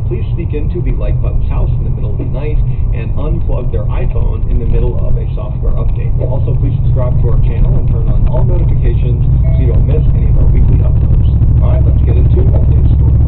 police sneak into the Light Button's house in the middle of the night and unplug their iPhone in the middle of a software update. Also, please subscribe to our channel and turn on all notifications so you don't miss any of our weekly uploads. Alright, let's get into today's story.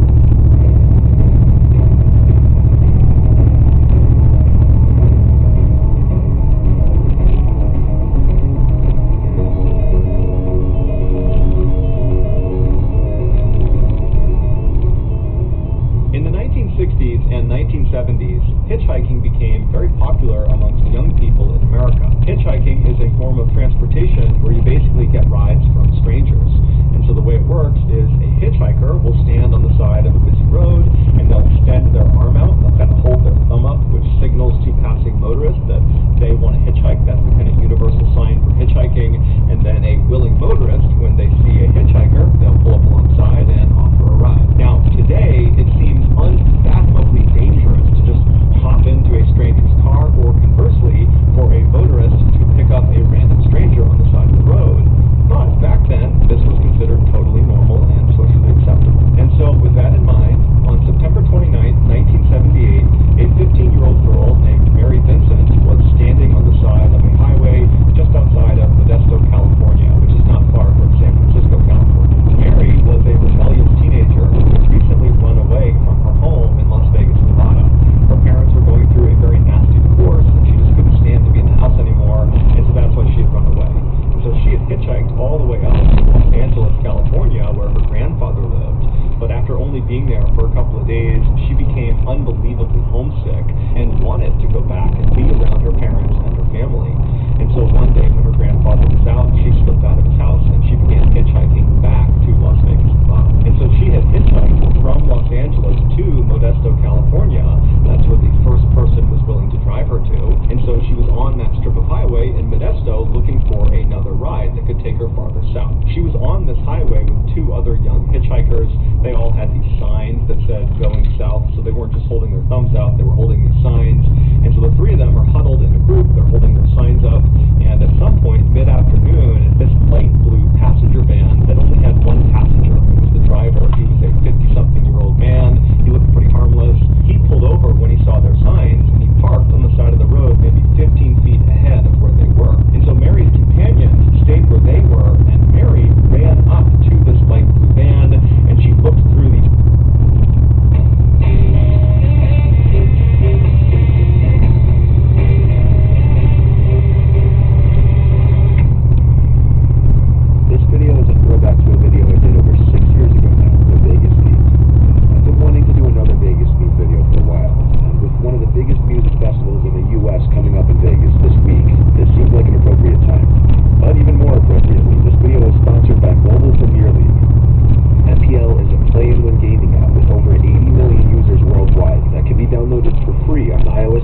In the 1960s and 1970s, hitchhiking became very popular amongst young people in America. Hitchhiking is a form of transportation where you basically get rides from strangers. And so the way it works is a hitchhiker will stand on the side of a busy road and they'll extend their arm out, they'll kind of hold their thumb up, which signals to passing motorists that they want to hitchhike. That's the kind of universal sign for hitchhiking. And then a willing motorist, when they see a hitchhiker, they'll pull up alongside and offer a ride. Now, today, it seems unfathomably dangerous to just hop into a stranger's car, or conversely, for a motorist to pick up a random stranger on the side of the road. But back then, this was considered totally normal and socially acceptable. And so, with that in mind, on September 29, 1978, a 15-year-old girl named Mary Vincent was standing on the side of a highway just outside of Modesto, California, which is not far from San Francisco, California. Mary was a rebellious teenager who had recently run away from her home in Las Vegas, Nevada. Her parents were going through a very nasty divorce, and she just couldn't stand to be in the house anymore, and so that's why she had run away. And so she had hitchhiked all the way up to Los Angeles, California, where her grandfather lived. But after only being there for a couple of days, she became unbelievably homesick and wanted to go back and be around her parents and her family. And so one day when her grandfather was out, she slipped out of his house and she began hitchhiking back to Las Vegas, Nevada. And so she had hitchhiked from Los Angeles to Modesto, California. That's where the first person was willing to drive her to. And so she was on that strip of highway in Modesto looking for another ride that could take her farther south. She was on this highway with two other young hitchhikers. They all had these signs that said going south, so they weren't just holding their thumbs out, they were holding these signs. And so the three of them are huddled in a group, they're holding their signs up, and at some point, mid-afternoon, this light blue passenger van that only had one passenger, it was the driver, he was a 50-something-year-old man, he looked pretty harmless. He pulled over when he saw their signs, and he parked on the side of the road maybe 15 feet ahead of where they were. And so Mary's companions stayed where they were, and Mary ran up to this light blue van, and she looked through these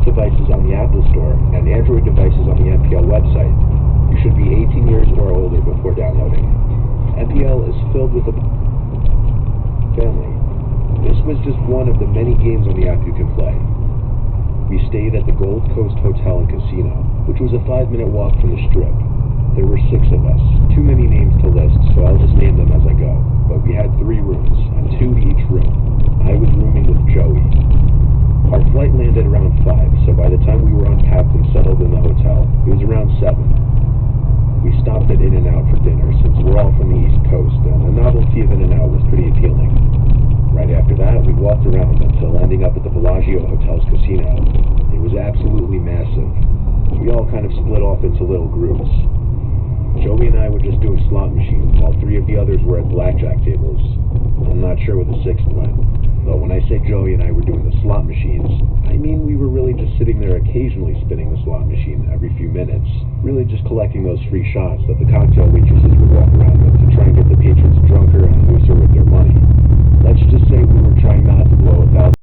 devices on the Apple Store and Android devices on the MPL website. You should be 18 years or older before downloading. MPL is filled with a family. This was just one of the many games on the app you can play. We stayed at the Gold Coast Hotel and Casino, which was a 5-minute walk from the Strip. There were 6 of us. Too many names to list, so I'll just name them as I go. But we had 3 rooms, and 2 to each room. I was rooming with Joey. Our flight landed around 5, so by the time we were unpacked and settled in the hotel, it was around 7. We stopped at In-N-Out for dinner, since we're all from the East Coast, and the novelty of In-N-Out was pretty appealing. Right after that, we walked around until ending up at the Bellagio Hotel's casino. It was absolutely massive. We all kind of split off into little groups. Joey and I were just doing slot machines, while 3 of the others were at blackjack tables. I'm not sure where the 6th went. But when I say Joey and I were doing the slot machines, I mean we were really just sitting there occasionally spinning the slot machine every few minutes. Really just collecting those free shots that the cocktail waitresses would walk around with to try and get the patrons drunker and looser with their money. Let's just say we were trying not to blow $1,000